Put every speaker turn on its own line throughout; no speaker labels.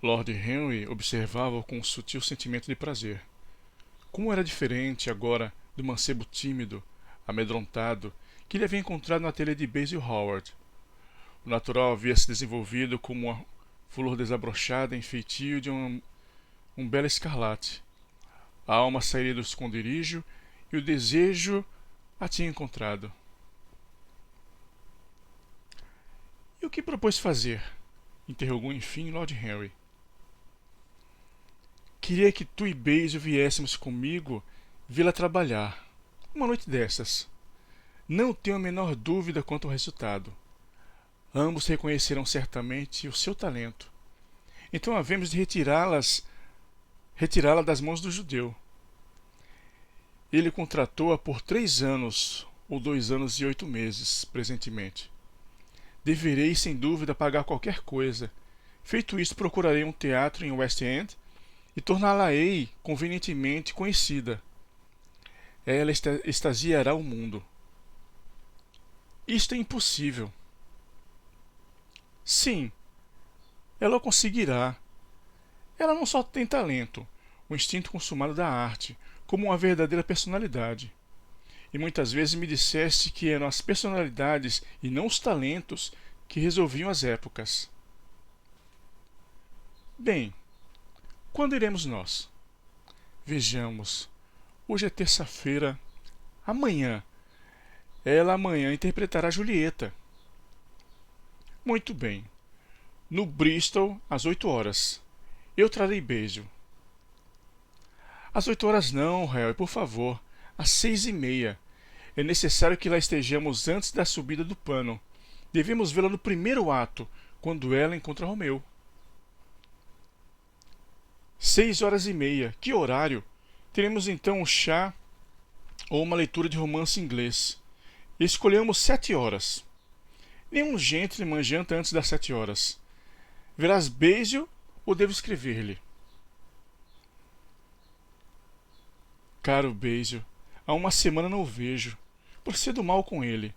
Lord Henry observava-o com um sutil sentimento de prazer. Como era diferente agora do mancebo tímido, amedrontado, que ele havia encontrado na telha de Basil Hallward. O natural havia se desenvolvido como uma flor desabrochada em feitio de umbela escarlate. A alma sairia do esconderijo e o desejo a tinha encontrado. E o que propôs fazer? Interrogou enfim Lord Henry. Queria que tu e Basil viéssemos comigo vê-la trabalhar. Uma noite dessas. Não tenho a menor dúvida quanto ao resultado. Ambos reconhecerão certamente o seu talento. Então havemos de retirá-la das mãos do judeu. Ele contratou-a por 3 anos, ou 2 anos e 8 meses, presentemente. Deverei, sem dúvida, pagar qualquer coisa. Feito isto, procurarei um teatro em West End e torná-la-ei convenientemente conhecida. Ela extasiará o mundo. Isto é impossível. Sim, ela o conseguirá. Ela não só tem talento, o instinto consumado da arte, como uma verdadeira personalidade. E muitas vezes me disseste que eram as personalidades e não os talentos que resolviam as épocas. Bem, quando iremos nós? Vejamos. Hoje é terça-feira. Amanhã. Ela amanhã interpretará Julieta. Muito bem. No Bristol, às 8 horas. Eu trarei Basil. Às 8 horas não, Harry, por favor. Às 6:30. É necessário que lá estejamos antes da subida do pano. Devemos vê-la no primeiro ato, quando ela encontra Romeu. 6:30. Que horário! Teremos então um chá ou uma leitura de romance inglês. Escolhemos 7 horas. Nenhum gentleman janta antes das 7 horas. Verás Basil ou devo escrever-lhe? Caro Basil, há uma semana não o vejo. Procedo mal com ele.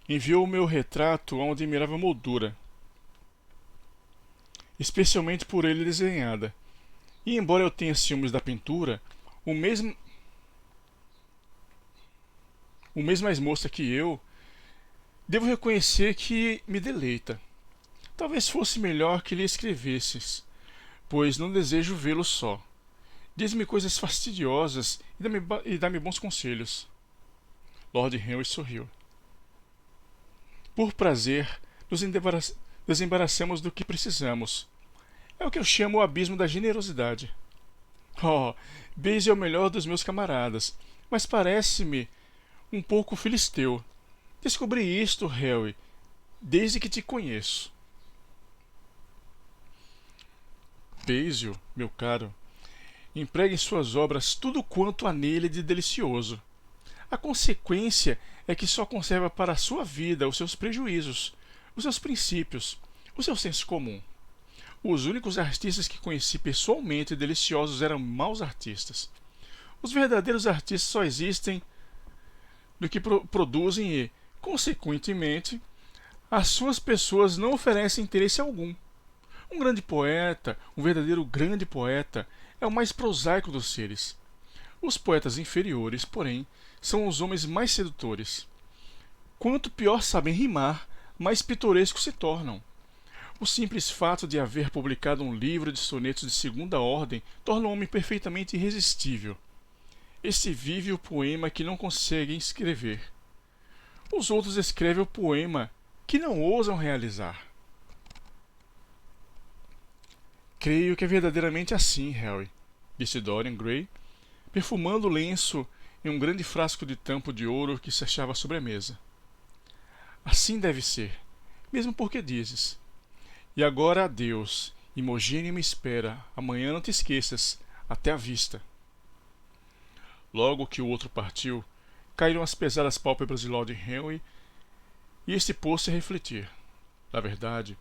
Enviou o meu retrato a uma admirável moldura, especialmente por ele desenhada. E embora eu tenha ciúmes da pintura, o mês mais moça que eu, devo reconhecer que me deleita. Talvez fosse melhor que lhe escrevesses, pois não desejo vê-lo só. Diz-me coisas fastidiosas e dá-me bons conselhos. Lord Henry sorriu. Por prazer, nos desembaraçamos do que precisamos. É o que eu chamo o abismo da generosidade. Oh, Basil é o melhor dos meus camaradas, mas parece-me um pouco filisteu. Descobri isto, Harry, desde que te conheço. Basil, meu caro, emprega em suas obras tudo quanto há nele de delicioso. A consequência é que só conserva para a sua vida os seus prejuízos, os seus princípios, o seu senso comum. Os únicos artistas que conheci pessoalmente deliciosos eram maus artistas. Os verdadeiros artistas só existem do que produzem e, consequentemente, as suas pessoas não oferecem interesse algum. Um grande poeta, um verdadeiro grande poeta, é o mais prosaico dos seres. Os poetas inferiores, porém, são os homens mais sedutores. Quanto pior sabem rimar, mais pitorescos se tornam. O simples fato de haver publicado um livro de sonetos de segunda ordem torna o homem perfeitamente irresistível. Este vive o poema que não conseguem escrever. Os outros escrevem o poema que não ousam realizar. Creio que é verdadeiramente assim, Harry, disse Dorian Gray, perfumando o lenço em um grande frasco de tampo de ouro que se achava sobre a mesa. Assim deve ser, mesmo porque dizes. E agora adeus. Imogênea me espera. Amanhã não te esqueças. Até a vista. Logo que o outro partiu, caíram as pesadas pálpebras de Lord Henry e este pôs-se a refletir. Na verdade,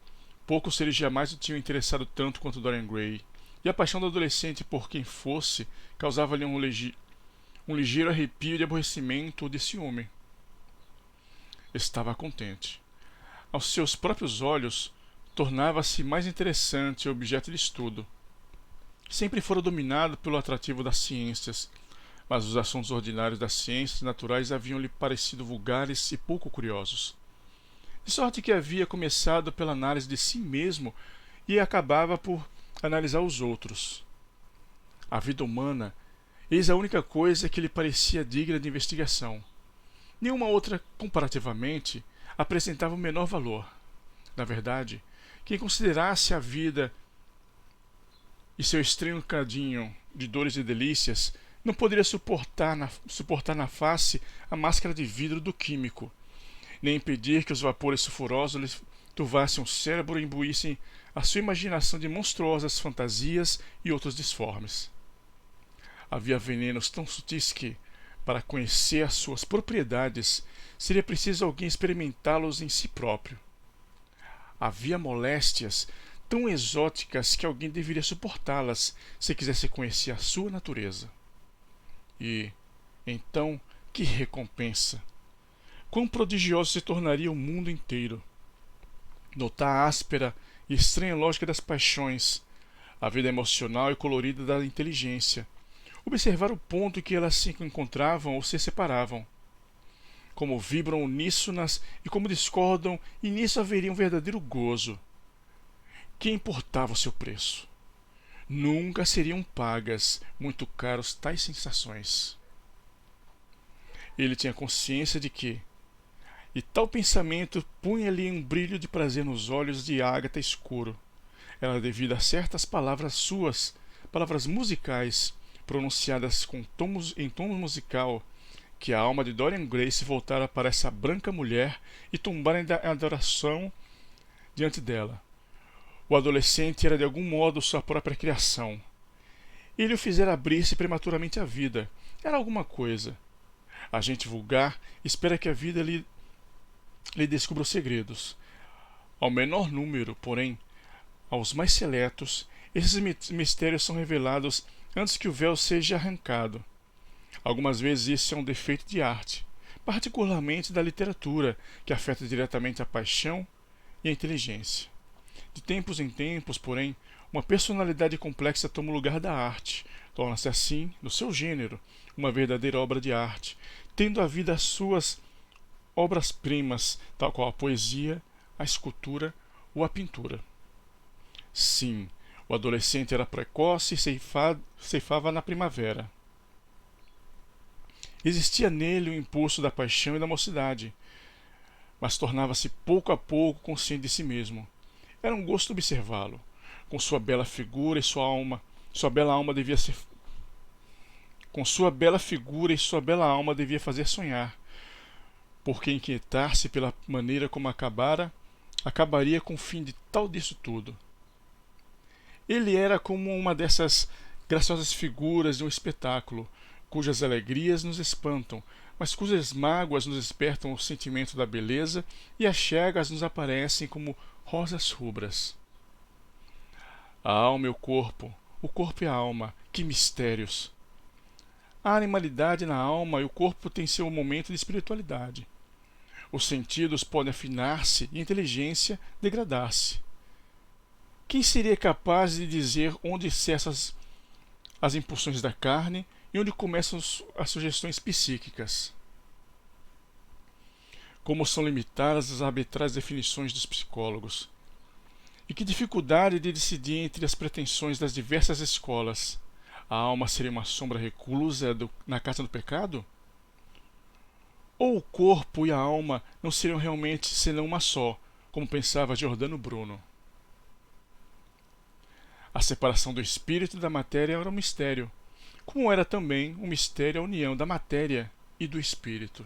poucos seres jamais o tinham interessado tanto quanto Dorian Gray, e a paixão do adolescente por quem fosse causava-lhe um ligeiro arrepio de aborrecimento ou de ciúme. Estava contente. Aos seus próprios olhos, tornava-se mais interessante e objeto de estudo. Sempre fora dominado pelo atrativo das ciências, mas os assuntos ordinários das ciências naturais haviam-lhe parecido vulgares e pouco curiosos. De sorte que havia começado pela análise de si mesmo e acabava por analisar os outros. A vida humana, eis a única coisa que lhe parecia digna de investigação. Nenhuma outra, comparativamente, apresentava o menor valor. Na verdade, quem considerasse a vida e seu estranho cadinho de dores e delícias não poderia suportar na face a máscara de vidro do químico, nem impedir que os vapores sulfurosos lhe turvassem o cérebro e imbuíssem a sua imaginação de monstruosas fantasias e outros disformes. Havia venenos tão sutis que, para conhecer as suas propriedades, seria preciso alguém experimentá-los em si próprio. Havia moléstias tão exóticas que alguém deveria suportá-las se quisesse conhecer a sua natureza. E, então, que recompensa! Quão prodigioso se tornaria o mundo inteiro! Notar a áspera e estranha lógica das paixões, a vida emocional e colorida da inteligência, observar o ponto em que elas se encontravam ou se separavam, como vibram uníssonas e como discordam, e nisso haveria um verdadeiro gozo. Que importava o seu preço? Nunca seriam pagas muito caros tais sensações. Ele tinha consciência de que, e tal pensamento punha-lhe um brilho de prazer nos olhos de ágata escuro. Era devido a certas palavras suas, palavras musicais, pronunciadas em tom musical, que a alma de Dorian Gray se voltara para essa branca mulher e tombara em adoração diante dela. O adolescente era de algum modo sua própria criação. Ele o fizera abrir-se prematuramente à vida. Era alguma coisa. A gente vulgar espera que a vida lhe descubra os segredos. Ao menor número, porém, aos mais seletos, esses mistérios são revelados antes que o véu seja arrancado. Algumas vezes isso é um defeito de arte, particularmente da literatura, que afeta diretamente a paixão e a inteligência. De tempos em tempos, porém, uma personalidade complexa toma o lugar da arte, torna-se assim, no seu gênero, uma verdadeira obra de arte, tendo a vida as suas obras-primas, tal qual a poesia, a escultura ou a pintura. Sim, o adolescente era precoce e ceifava na primavera. Existia nele o impulso da paixão e da mocidade, mas tornava-se pouco a pouco consciente de si mesmo. Era um gosto observá-lo, com sua bela figura e sua bela alma devia fazer sonhar, porque inquietar-se pela maneira como acabaria com o fim de disso tudo. Ele era como uma dessas graciosas figuras de um espetáculo, cujas alegrias nos espantam, mas cujas mágoas nos despertam o sentimento da beleza, e as chagas nos aparecem como rosas rubras. A alma e o corpo e a alma, que mistérios! A animalidade na alma e o corpo tem seu momento de espiritualidade. Os sentidos podem afinar-se e a inteligência degradar-se. Quem seria capaz de dizer onde cessam as impulsões da carne e onde começam as sugestões psíquicas? Como são limitadas as arbitrárias definições dos psicólogos? E que dificuldade de decidir entre as pretensões das diversas escolas? A alma seria uma sombra reclusa na casa do pecado? Ou o corpo e a alma não seriam realmente senão uma só, como pensava Giordano Bruno? A separação do espírito e da matéria era um mistério, como era também um mistério a união da matéria e do espírito.